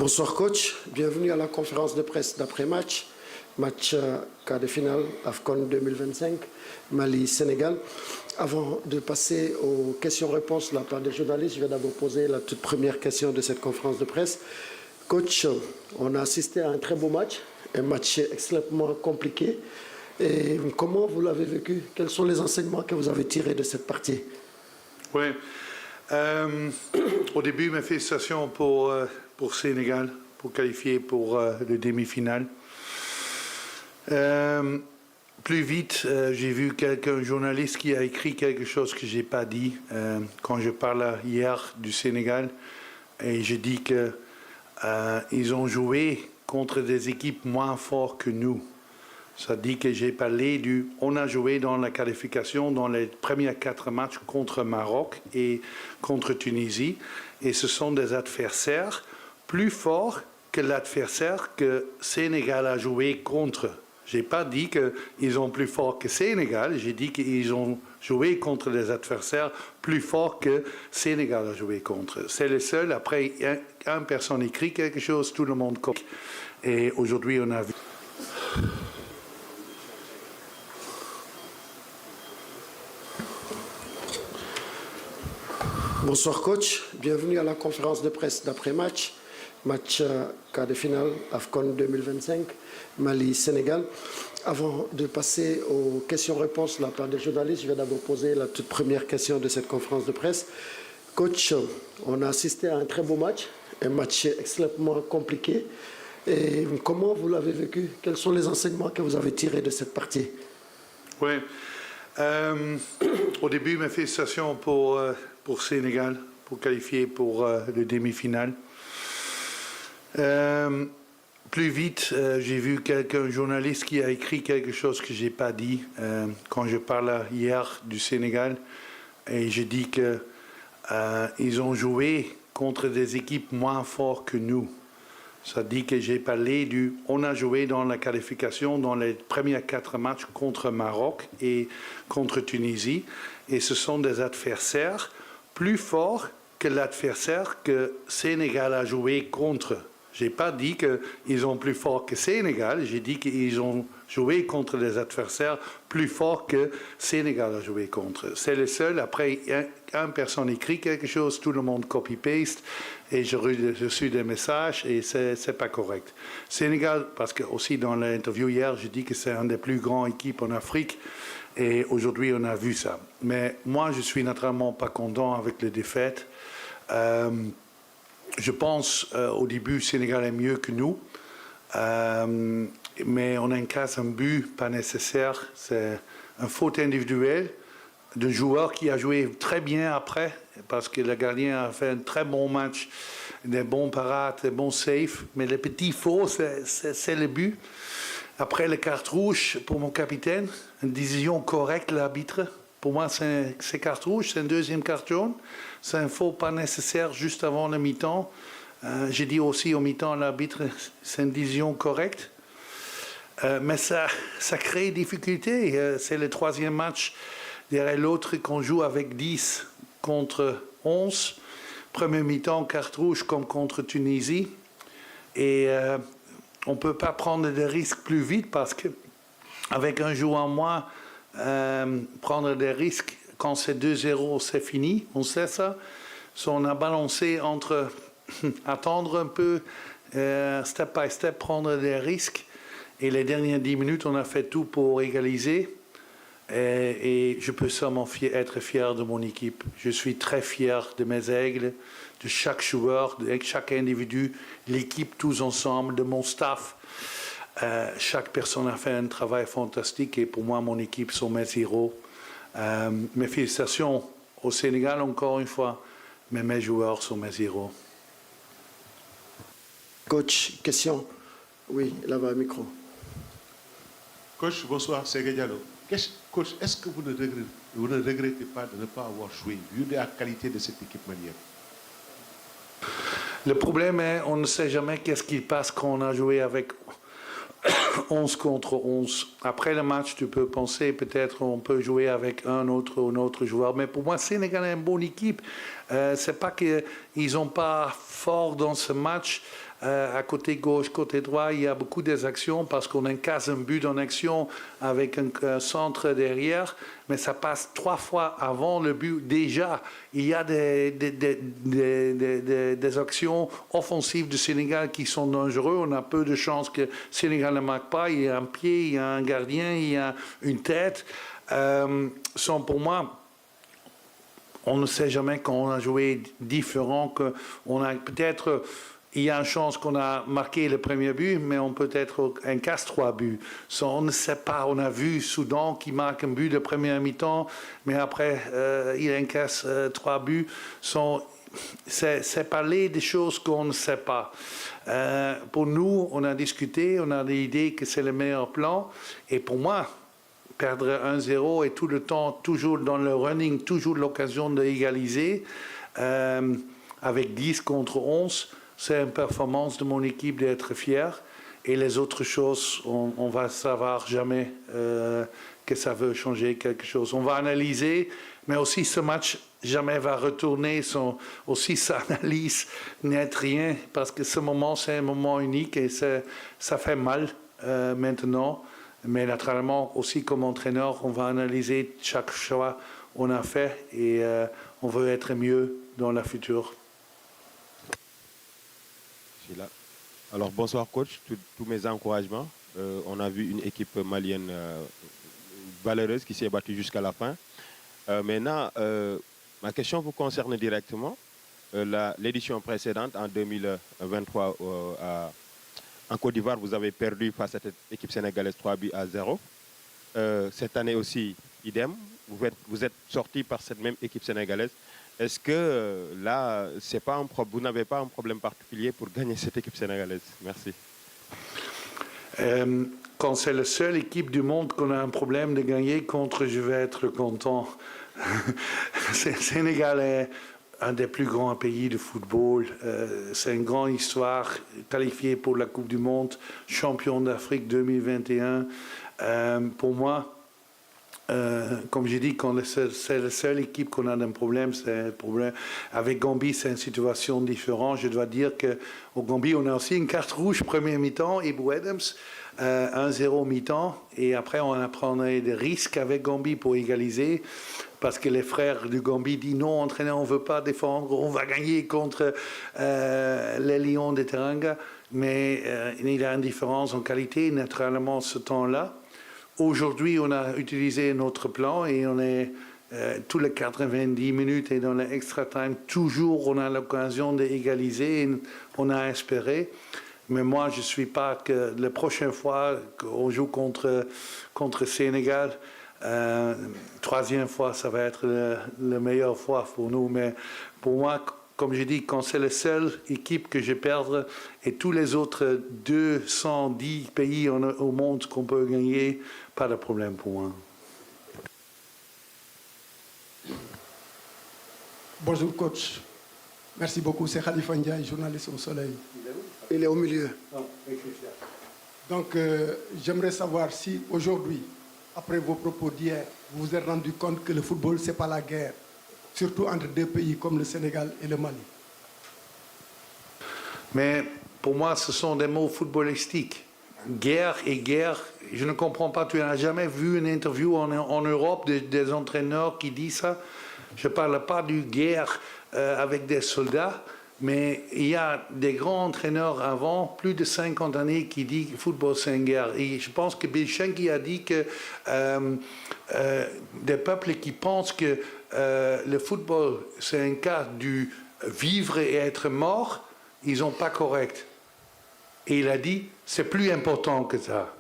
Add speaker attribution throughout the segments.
Speaker 1: Bonsoir coach, bienvenue à la conférence de presse d'après-match, match quart de finale AFCON 2025, Mali-Sénégal. Avant de passer aux questions-réponses de la part des journalistes, je vais d'abord poser la toute première question de cette conférence de presse. Coach, on a assisté à un très beau match, un match extrêmement compliqué. Et comment vous l'avez vécu? Quels sont les enseignements que vous avez tirés de cette partie?
Speaker 2: Oui. Au début, mes félicitations pour Sénégal, pour qualifier pour le demi-finale. Plus vite, j'ai vu un journaliste qui a écrit quelque chose que je n'ai pas dit quand je parlais hier du Sénégal. Et j'ai dit qu'ils ont joué contre des équipes moins fortes que nous. Ça dit que j'ai parlé on a joué dans la qualification dans les premiers 4 matchs contre Maroc et contre Tunisie. Et ce sont des adversaires plus forts que l'adversaire que Sénégal a joué contre. Je n'ai pas dit qu'ils sont plus forts que Sénégal, j'ai dit qu'ils ont joué contre des adversaires plus forts que Sénégal a joué contre. C'est le seul. Après, une personne écrit quelque chose, tout le monde copie. Et aujourd'hui, on a vu.
Speaker 1: Bonsoir coach, bienvenue à la conférence de presse d'après-match, match quart de finale AFCON 2025, Mali-Sénégal. Avant de passer aux questions-réponses de la part des journalistes, je vais d'abord poser la toute première question de cette conférence de presse. Coach, on a assisté à un très beau match, un match extrêmement compliqué. Et comment vous l'avez vécu? Quels sont les enseignements que vous avez tirés de cette partie?
Speaker 2: Oui. Au début, mes félicitations pour Sénégal, pour qualifier pour le demi-finale. Plus vite, j'ai vu un journaliste qui a écrit quelque chose que je n'ai pas dit quand je parlais hier du Sénégal. Et j'ai dit qu'ils ont joué contre des équipes moins fortes que nous. Ça dit que j'ai parlé on a joué dans la qualification dans les premiers 4 matchs contre Maroc et contre Tunisie. Et ce sont des adversaires plus forts que l'adversaire que Sénégal a joué contre. Je n'ai pas dit qu'ils sont plus forts que Sénégal, j'ai dit qu'ils ont joué contre des adversaires plus forts que Sénégal a joué contre. C'est le seul. Après, une personne écrit quelque chose, tout le monde copy-paste, et je reçois des messages, et c'est pas correct. Sénégal, parce que aussi dans l'interview hier, j'ai dit que c'est une des plus grandes équipes en Afrique, et aujourd'hui on a vu ça. Mais moi, je suis naturellement pas content avec les défaites. Je pense au début, le Sénégal est mieux que nous, mais on encaisse un but pas nécessaire. C'est une faute individuelle d'un joueur qui a joué très bien après, parce que le gardien a fait un très bon match, des bons parades, des bons saves, mais les petits faux, c'est le but. Après le carte rouge pour mon capitaine, une décision correcte, l'arbitre. Pour moi, c'est carte rouge, c'est un deuxième carte jaune. C'est un faux pas nécessaire juste avant le mi-temps. J'ai dit aussi au mi-temps, l'arbitre, c'est une décision correcte. Mais ça crée des difficultés. C'est le 3e match derrière l'autre qu'on joue avec 10 contre 11. Premier mi-temps, carte rouge comme contre Tunisie. Et on ne peut pas prendre des risques plus vite parce qu'avec un joueur en moins, prendre des risques quand c'est 2-0, c'est fini, on sait ça. So, on a balancé entre attendre un peu, step by step, prendre des risques. Et les dernières 10 minutes, on a fait tout pour égaliser. Et je peux seulement être fier de mon équipe. Je suis très fier de mes aigles, de chaque joueur, de chaque individu, l'équipe tous ensemble, de mon staff. Chaque personne a fait un travail fantastique et pour moi, mon équipe sont mes héros. Mes félicitations au Sénégal encore une fois, mais mes joueurs sont mes héros.
Speaker 1: Coach, question. Oui, là-bas, micro.
Speaker 3: Coach, bonsoir, c'est Diallo. Coach, est-ce que vous ne regrettez pas de ne pas avoir joué, vu la qualité de cette équipe malienne?
Speaker 2: Le problème est, on ne sait jamais qu'est-ce qui passe quand on a joué avec 11 contre 11. Après le match, tu peux penser peut-être on peut jouer avec un autre joueur. Mais pour moi, Sénégal est une bonne équipe. C'est pas qu'ils n'ont pas fort dans ce match. à côté gauche, côté droit, il y a beaucoup des actions parce qu'on encasse un but en action avec un centre derrière, mais ça passe 3 fois avant le but. Déjà, il y a des actions offensives du Sénégal qui sont dangereuses. On a peu de chances que le Sénégal ne marque pas. Il y a un pied, il y a un gardien, il y a une tête. Pour moi, on ne sait jamais quand on a joué différent, qu'on a peut-être, il y a une chance qu'on a marqué le premier but, mais on peut-être encasse 3 buts. On ne sait pas. On a vu Soudan qui marque un but de première mi-temps, mais après il encasse 3 buts. C'est parler des choses qu'on ne sait pas. Pour nous, on a discuté, on a l'idée que c'est le meilleur plan, et pour moi, perdre 1-0 et tout le temps, toujours dans le running, toujours l'occasion d'égaliser, avec 10 contre 11, c'est une performance de mon équipe d'être fier. Et les autres choses, on va savoir jamais que ça veut changer quelque chose. On va analyser, mais aussi ce match jamais va retourner. Aussi sa analyse n'est rien, parce que ce moment, c'est un moment unique et ça fait mal maintenant. Mais naturellement, aussi comme entraîneur, on va analyser chaque choix qu'on a fait et on veut être mieux dans la future.
Speaker 4: Je suis là. Alors bonsoir coach, tous mes encouragements. On a vu une équipe malienne valeureuse qui s'est battue jusqu'à la fin. Maintenant, ma question vous concerne directement. L'édition précédente, en 2023, en Côte d'Ivoire, vous avez perdu face à cette équipe sénégalaise 3-0. Cette année aussi, idem. Vous êtes sorti par cette même équipe sénégalaise. Est-ce que là, vous n'avez pas un problème particulier pour gagner cette équipe sénégalaise? Merci.
Speaker 2: Quand c'est la seule équipe du monde qu'on a un problème de gagner contre, je vais être content. Sénégal est un des plus grands pays de football. C'est une grande histoire, qualifié pour la Coupe du Monde, champion d'Afrique 2021. Pour moi, comme j'ai dit, quand c'est la seule équipe qu'on a un problème, c'est un problème. Avec Gambie, c'est une situation différente. Je dois dire qu'au Gambie, on a aussi une carte rouge première mi-temps, Ebou Adams, 1-0 mi-temps. Et après, on a pris des risques avec Gambie pour égaliser. Parce que les frères du Gambie disent non, entraîneur, on ne veut pas défendre, on va gagner contre les Lions de Teranga. Mais il y a une différence en qualité, naturellement, ce temps-là. Aujourd'hui, on a utilisé notre plan et on est tous les 90 minutes et dans l'extra time, toujours on a l'occasion d'égaliser, on a espéré. Mais moi, je ne suis pas que la prochaine fois qu'on joue contre Sénégal, troisième fois, ça va être la meilleure fois pour nous. Mais pour moi, comme je dis, quand c'est la seule équipe que je perds et tous les autres 210 pays au monde qu'on peut gagner, pas de problème pour moi.
Speaker 5: Bonjour coach. Merci beaucoup. C'est Khalifa Ndiaye, journaliste au Soleil.
Speaker 1: Il est au milieu.
Speaker 5: Donc, j'aimerais savoir si aujourd'hui, après vos propos d'hier, vous vous êtes rendu compte que le football, ce n'est pas la guerre, surtout entre deux pays comme le Sénégal et le Mali.
Speaker 2: Mais pour moi, ce sont des mots footballistiques. Guerre et guerre, je ne comprends pas. Tu n'as jamais vu une interview en Europe des entraîneurs qui disent ça? Je ne parle pas de guerre avec des soldats, mais il y a des grands entraîneurs avant, plus de 50 années, qui disent que le football, c'est une guerre. Et je pense que Bilchenki a dit que des peuples qui pensent que le football, c'est un cas du vivre et être mort, ils n'ont pas correct. Et il a dit, c'est plus important que ça.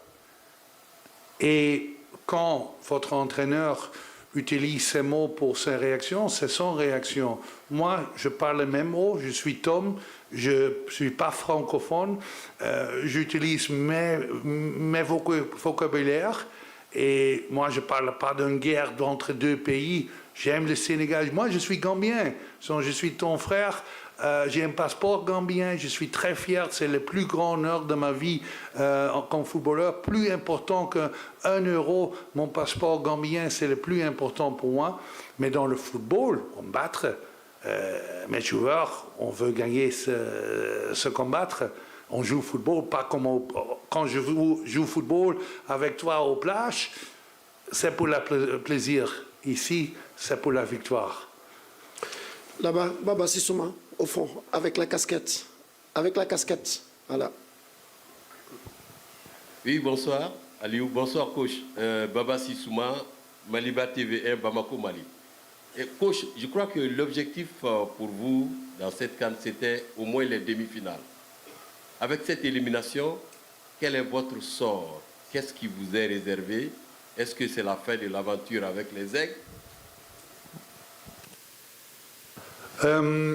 Speaker 2: Et quand votre entraîneur utilise ces mots pour ses réactions, c'est son réaction. Moi, je parle les mêmes mots, je suis Tom, je ne suis pas francophone, j'utilise mes vocabulaires, et moi, je ne parle pas d'une guerre entre deux pays. J'aime le Sénégal. Moi, je suis gambien, je suis ton frère. J'ai un passeport gambien, je suis très fier, c'est le plus grand honneur de ma vie comme footballeur, plus important qu'1 euro, mon passeport gambien, c'est le plus important pour moi. Mais dans le football, combattre, mes joueurs, on veut gagner se combattre. On joue au football, pas comme quand je joue au football avec toi au plage, c'est pour le plaisir. Ici, c'est pour la victoire.
Speaker 1: Là-bas, Baba Sissouma, au fond, avec la casquette. Avec la casquette, voilà.
Speaker 6: Oui, bonsoir. Aliou, bonsoir, coach. Baba Sissouma, Maliba TV1, Bamako, Mali. Et coach, je crois que l'objectif pour vous dans cette CAN, c'était au moins les demi-finales. Avec cette élimination, quel est votre sort? Qu'est-ce qui vous est réservé? Est-ce que c'est la fin de l'aventure avec les Aigles?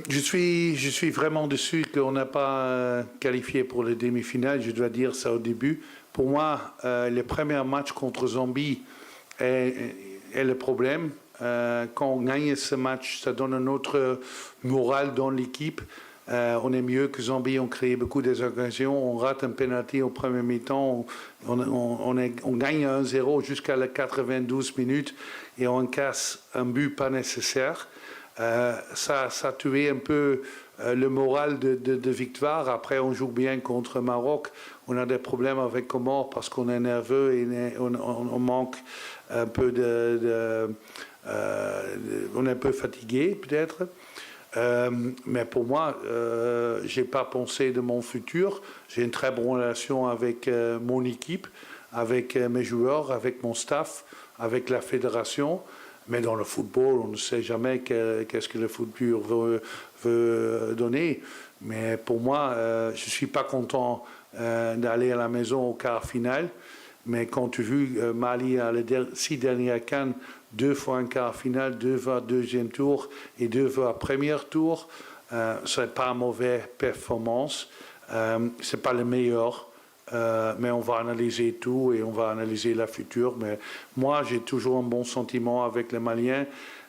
Speaker 2: Je suis vraiment déçu qu'on n'a pas qualifié pour les demi-finales. Je dois dire ça au début. Pour moi, le premier match contre Zambie est le problème. Quand on gagne ce match, ça donne un autre moral dans l'équipe. On est mieux que Zambie, on crée beaucoup d'occasions, on rate un penalty au premier mi-temps, on gagne 1-0 jusqu'à la 92 minutes et on casse un but pas nécessaire. Ça a tué un peu le moral de victoire. Après, on joue bien contre Maroc. On a des problèmes avec Comores parce qu'on est nerveux et on manque un peu on est un peu fatigué peut-être. Mais pour moi, je n'ai pas pensé de mon futur. J'ai une très bonne relation avec mon équipe, avec mes joueurs, avec mon staff, avec la fédération. Mais dans le football, on ne sait jamais qu'est-ce que le football veut donner. Mais pour moi, je ne suis pas content d'aller à la maison au quart final. Mais quand tu as vu Mali à les 6 dernières CAN, 2 fois un quart final, 2 fois deuxième tour et 2 fois premier tour, ce n'est pas une mauvaise performance. Ce n'est pas le meilleur. Mais on va analyser tout et on va analyser la future. Mais moi, j'ai toujours un bon sentiment avec les Maliens,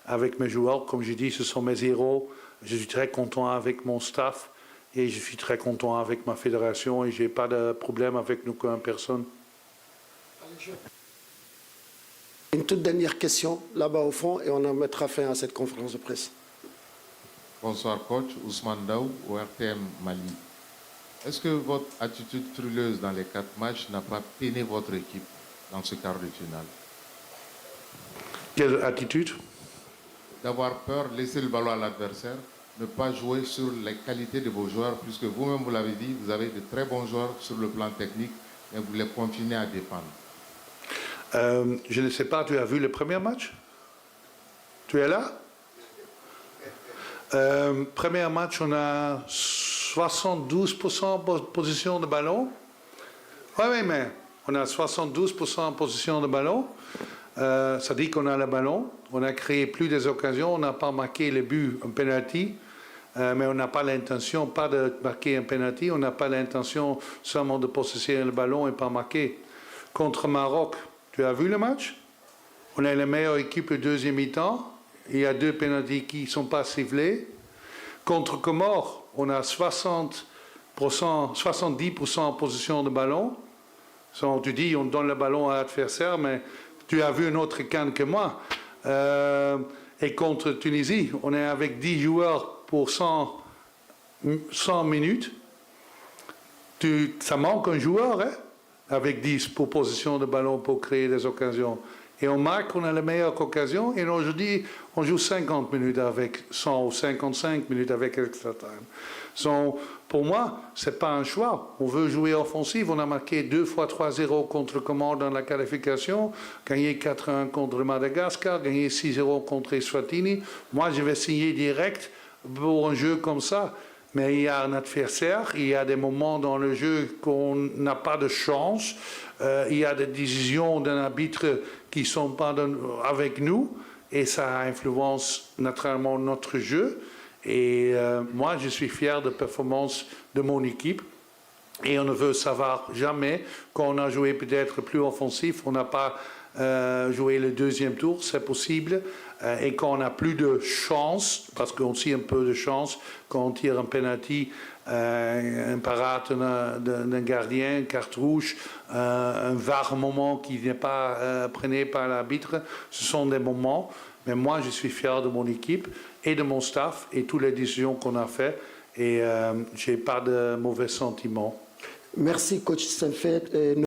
Speaker 2: avec mes joueurs. Comme je dis, ce sont mes héros. Je suis très content avec mon staff et je suis très content avec ma fédération et je n'ai pas de problème avec nous comme personne.
Speaker 1: Une toute dernière question, là-bas au fond, et on en mettra fin à cette conférence de presse.
Speaker 7: Bonsoir coach, Ousmane Daou, au RTM Mali. Est-ce que votre attitude frileuse dans les 4 matchs n'a pas peiné votre équipe dans ce quart de finale?
Speaker 2: Quelle attitude?
Speaker 7: D'avoir peur, laisser le ballon à l'adversaire, ne pas jouer sur les qualités de vos joueurs, puisque vous-même vous l'avez dit, vous avez de très bons joueurs sur le plan technique, mais vous les continuez à défendre.
Speaker 2: Je ne sais pas, tu as vu le premier match? Tu es là? Premier match, on a 72% de position de ballon. Oui, mais on a 72% de position de ballon. Ça dit qu'on a le ballon. On a créé plus d'occasions. On n'a pas marqué le but, un penalty. Mais on n'a pas l'intention, pas de marquer un penalty. On n'a pas l'intention seulement de posséder le ballon et pas marquer. Contre Maroc, tu as vu le match? On est la meilleure équipe le deuxième mi-temps. Il y a 2 pénaltys qui ne sont pas sifflés. Contre Comores, on a 70% en position de ballon. Tu dis, on donne le ballon à l'adversaire, mais tu as vu un autre CAN que moi. Et contre Tunisie, on est avec 10 joueurs pour 100 minutes. Ça manque un joueur, hein, avec 10 pour position de ballon pour créer des occasions. Et on marque, on a la meilleure occasion. Et aujourd'hui, on joue 50 minutes avec 100 ou 55 minutes avec extra time. Pour moi, ce n'est pas un choix. On veut jouer offensif. On a marqué 2 fois 3-0 contre Comores dans la qualification, gagné 4-1 contre Madagascar, gagné 6-0 contre Eswatini. Moi, je vais signer direct pour un jeu comme ça. Mais il y a un adversaire, il y a des moments dans le jeu qu'on n'a pas de chance, il y a des décisions d'un arbitre qui ne sont pas avec nous, et ça influence naturellement notre jeu. Et moi, je suis fier de la performance de mon équipe. Et on ne veut savoir jamais, quand on a joué peut-être plus offensif, on n'a pas joué le deuxième tour, c'est possible. Et quand on n'a plus de chance, parce qu'on tire un peu de chance, quand on tire un penalty, un parade d'un gardien, une carte rouge, un VAR moment qui n'est pas pris par l'arbitre, ce sont des moments. Mais moi, je suis fier de mon équipe et de mon staff et toutes les décisions qu'on a faites. Et je n'ai pas de mauvais sentiments.
Speaker 1: Merci, coach Stenfeld.